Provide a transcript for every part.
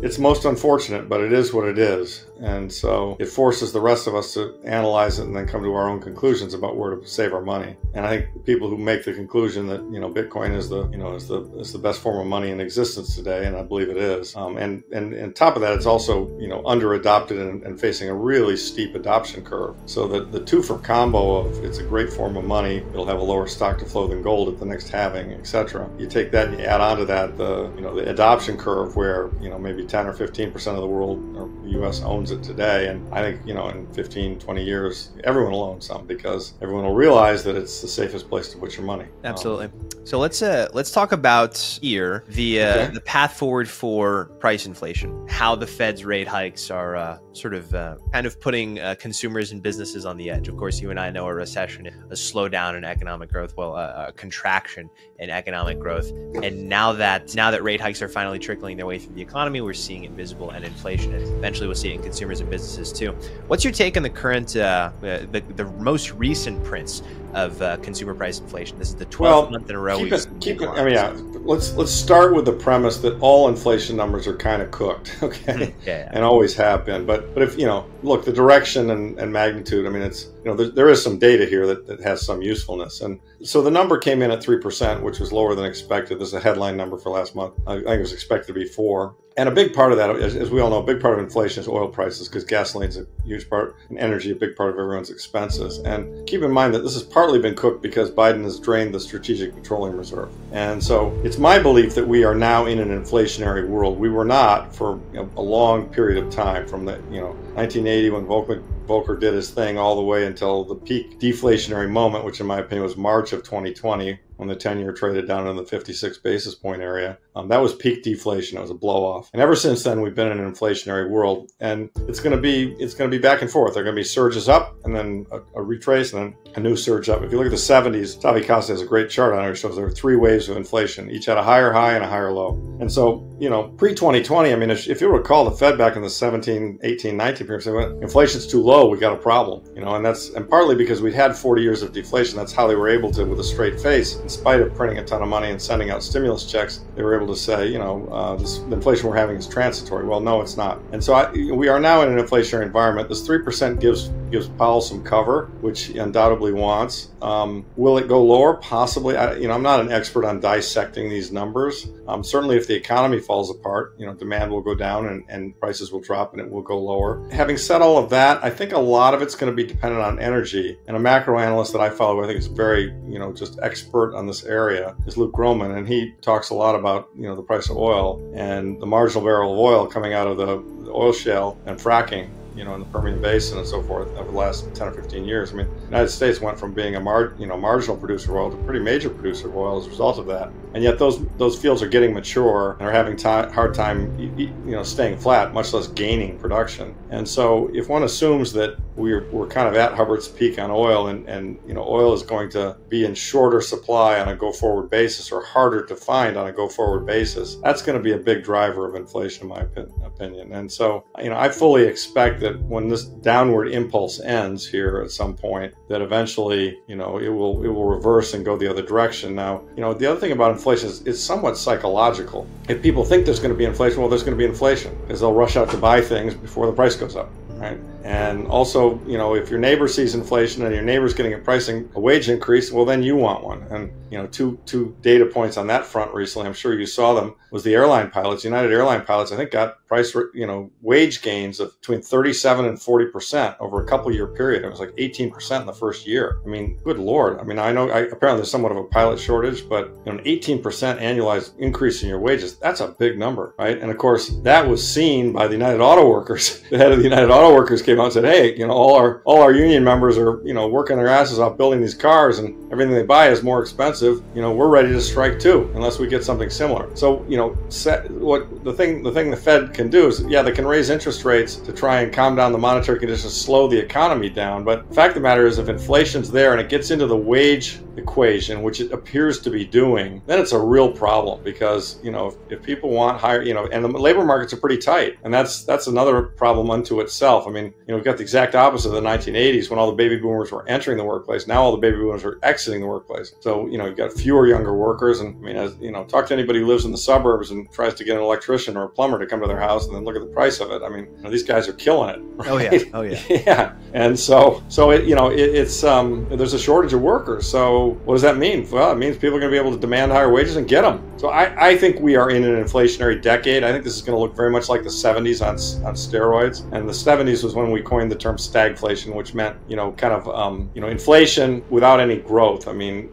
it's most unfortunate, but it is what it is. And so it forces the rest of us to analyze it and then come to our own conclusions about where to save our money. And I think people who make the conclusion that, Bitcoin is the best form of money in existence today, and I believe it is. And on top of that, it's also, under adopted and facing a really steep adoption curve. So that the two for combo of it's a great form of money, it'll have a lower stock to flow than gold at the next halving, etc. You take that and you add onto that the adoption curve where, maybe 10 or 15% of the world or the US owns it today. And I think, in 15, 20 years, everyone will own some because everyone will realize that it's the safest place to put your money. Absolutely. So let's talk about here the path forward for price inflation, how the Fed's rate hikes are kind of putting consumers and businesses on the edge. Of course, you and I know a recession, a slowdown in economic growth, a contraction in economic growth. And now that rate hikes are finally trickling their way through the economy, we're seeing it visible in inflation, and eventually we'll see it in consumers and businesses too. What's your take on the current, the most recent prints of consumer price inflation? This is the 12th month in a row. Let's start with the premise that all inflation numbers are kind of cooked, okay, and always have been. But if look, the direction and magnitude. I mean, it's there is some data here that has some usefulness, and so the number came in at 3%, which was lower than expected. This is a headline number for last month. I think it was expected to be 4%. And a big part of that, as we all know, a big part of inflation is oil prices, because gasoline's a huge part, and energy a big part of everyone's expenses. And keep in mind that this has partly been cooked because Biden has drained the Strategic Petroleum Reserve. And so it's my belief that we are now in an inflationary world. We were not for a long period of time, from the 1980 when Volcker did his thing all the way until the peak deflationary moment, which in my opinion was March of 2020, when the 10-year traded down in the 56 basis point area. That was peak deflation. It was a blow off. And ever since then, we've been in an inflationary world, and it's going to be back and forth. There are going to be surges up, and then a retrace, and then a new surge up. If you look at the 70s, Tavi Costa has a great chart on it. It shows there were 3 waves of inflation, each had a higher high and a higher low. And so, pre-2020, I mean, if you recall, the Fed back in the 17, 18, 19 period said, well, inflation's too low, we got a problem. And partly because we'd had 40 years of deflation. That's how they were able to, with a straight face, in spite of printing a ton of money and sending out stimulus checks, they were able to say, the inflation we're having is transitory. Well, no, it's not. And so we are now in an inflationary environment. This 3% gives Powell some cover, which he undoubtedly wants. Will it go lower? Possibly. I'm not an expert on dissecting these numbers. Certainly, if the economy falls apart, demand will go down and prices will drop and it will go lower. Having said all of that, I think a lot of it's going to be dependent on energy. And a macro analyst that I follow, who I think is very, just expert on this area, is Luke Groman, and he talks a lot about the price of oil and the marginal barrel of oil coming out of the oil shale and fracking, in the Permian Basin and so forth over the last 10 or 15 years. I mean, the United States went from being a marginal producer of oil to a pretty major producer of oil as a result of that. And yet those fields are getting mature and are having hard time, staying flat, much less gaining production. And so if one assumes that we're kind of at Hubbard's peak on oil, and oil is going to be in shorter supply on a go-forward basis, or harder to find on a go-forward basis, that's going to be a big driver of inflation, in my opinion. And so, I fully expect that when this downward impulse ends here at some point, that eventually, it will reverse and go the other direction. Now, the other thing about inflation is it's somewhat psychological. If people think there's going to be inflation, well, there's going to be inflation, because they'll rush out to buy things before the price goes up. Right. And also, if your neighbor sees inflation and your neighbor's getting a wage increase, well, then you want one. And, two data points on that front recently, I'm sure you saw them, was the airline pilots. United airline pilots, I think, got wage gains of between 37 and 40% over a couple-year period. It was like 18% in the first year. I mean, good Lord. I mean, I know apparently there's somewhat of a pilot shortage, but an 18% annualized increase in your wages, that's a big number, right? And of course, that was seen by the United Auto Workers. The head of the United Auto Workers came out and said, hey, all our union members are, working their asses off building these cars, and everything they buy is more expensive. We're ready to strike too, unless we get something similar. So, what the thing the Fed can do is, they can raise interest rates to try and calm down the monetary conditions, slow the economy down. But the fact of the matter is, if inflation's there and it gets into the wage equation, which it appears to be doing, then it's a real problem, because, if people want higher, and the labor markets are pretty tight, and that's another problem unto itself. itself. I mean, we've got the exact opposite of the 1980s when all the baby boomers were entering the workplace. Now all the baby boomers are exiting the workplace. So, you've got fewer younger workers. And I mean, talk to anybody who lives in the suburbs and tries to get an electrician or a plumber to come to their house and then look at the price of it. I mean, these guys are killing it. Right? Oh yeah. Oh yeah. Yeah. And so it's there's a shortage of workers. So what does that mean? Well, it means people are going to be able to demand higher wages and get them. So I think we are in an inflationary decade. I think this is going to look very much like the 70s on steroids. And the 70s was when we coined the term stagflation, which meant, inflation without any growth. I mean,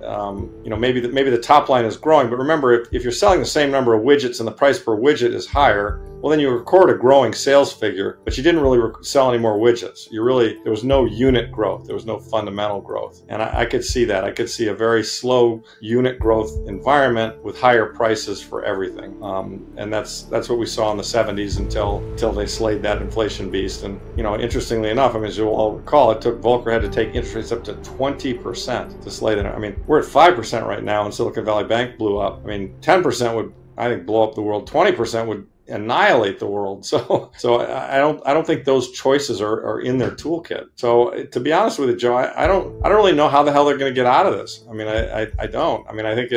maybe the top line is growing, but remember, if you're selling the same number of widgets and the price per widget is higher, well, then you record a growing sales figure, but you didn't really sell any more widgets. There was no unit growth. There was no fundamental growth. And I could see that. I could see a very slow unit growth environment with higher prices for everything. And that's what we saw in the 70s until they slayed that inflation beast. And, interestingly enough, I mean, as you'll all recall, it took Volcker had to take interest rates up to 20% to slay that. I mean, we're at 5% right now, and Silicon Valley Bank blew up. I mean, 10% would, I think, blow up the world. 20% would annihilate the world. So I don't think those choices are in their toolkit. So to be honest with you, Joe, I don't really know how the hell they're going to get out of this. I mean, I don't. I mean, I think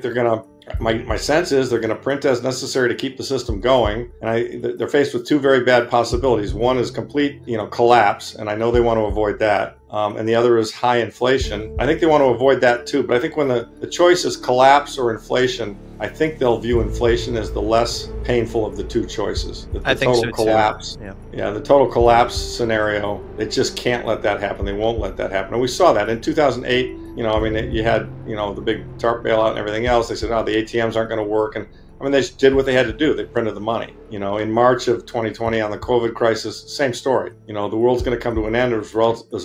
they're going to. My sense is they're going to print as necessary to keep the system going, and they're faced with two very bad possibilities. One is complete, collapse, and I know they want to avoid that. And the other is high inflation. I think they want to avoid that too. But I think when the choice is collapse or inflation, I think they'll view inflation as the less painful of the two choices. I think so collapse, too. Yeah, the total collapse scenario, they just can't let that happen. They won't let that happen. And we saw that in 2008. You had, the big TARP bailout and everything else. They said, the ATMs aren't going to work. And I mean, they did what they had to do. They printed the money. In March of 2020 on the COVID crisis, same story. The world's going to come to an end as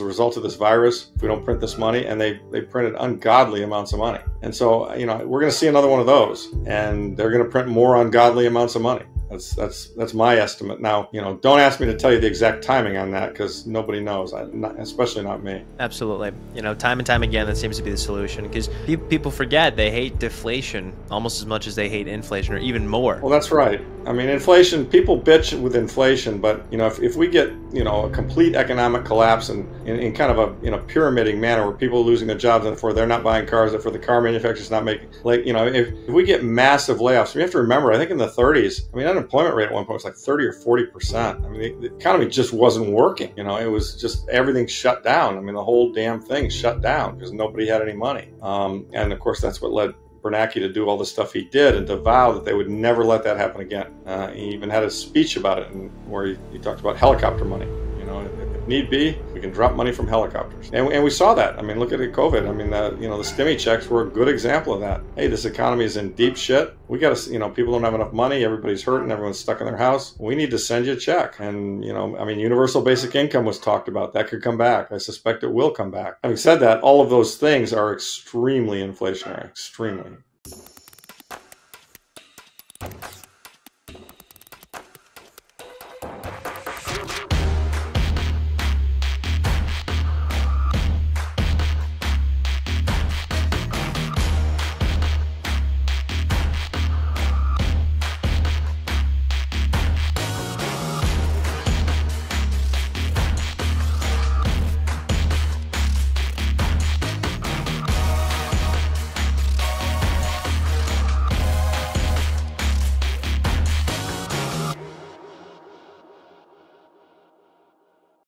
a result of this virus if we don't print this money. And they printed ungodly amounts of money. And so, we're going to see another one of those. And they're going to print more ungodly amounts of money. That's my estimate. Now, don't ask me to tell you the exact timing on that because nobody knows, especially not me. Absolutely. Time and time again, that seems to be the solution because people forget they hate deflation almost as much as they hate inflation or even more. Well, that's right. I mean, inflation, people bitch with inflation, but, if we get, a complete economic collapse and in kind of a, pyramiding manner where people are losing their jobs and therefore they're not buying cars, therefore the car manufacturer's not making, if we get massive layoffs, we have to remember, I think in the 30s, unemployment rate at one point was like 30 or 40%. I mean, the economy just wasn't working. It was just everything shut down. I mean, the whole damn thing shut down because nobody had any money. And of course, that's what led Bernanke to do all the stuff he did and to vow that they would never let that happen again. He even had a speech about it where he talked about helicopter money. If need be, we can drop money from helicopters. And we saw that. I mean, look at COVID. I mean, the stimmy checks were a good example of that. Hey, this economy is in deep shit. We got to, people don't have enough money. Everybody's hurting. Everyone's stuck in their house. We need to send you a check. And, universal basic income was talked about. That could come back. I suspect it will come back. Having said that, all of those things are extremely inflationary, extremely.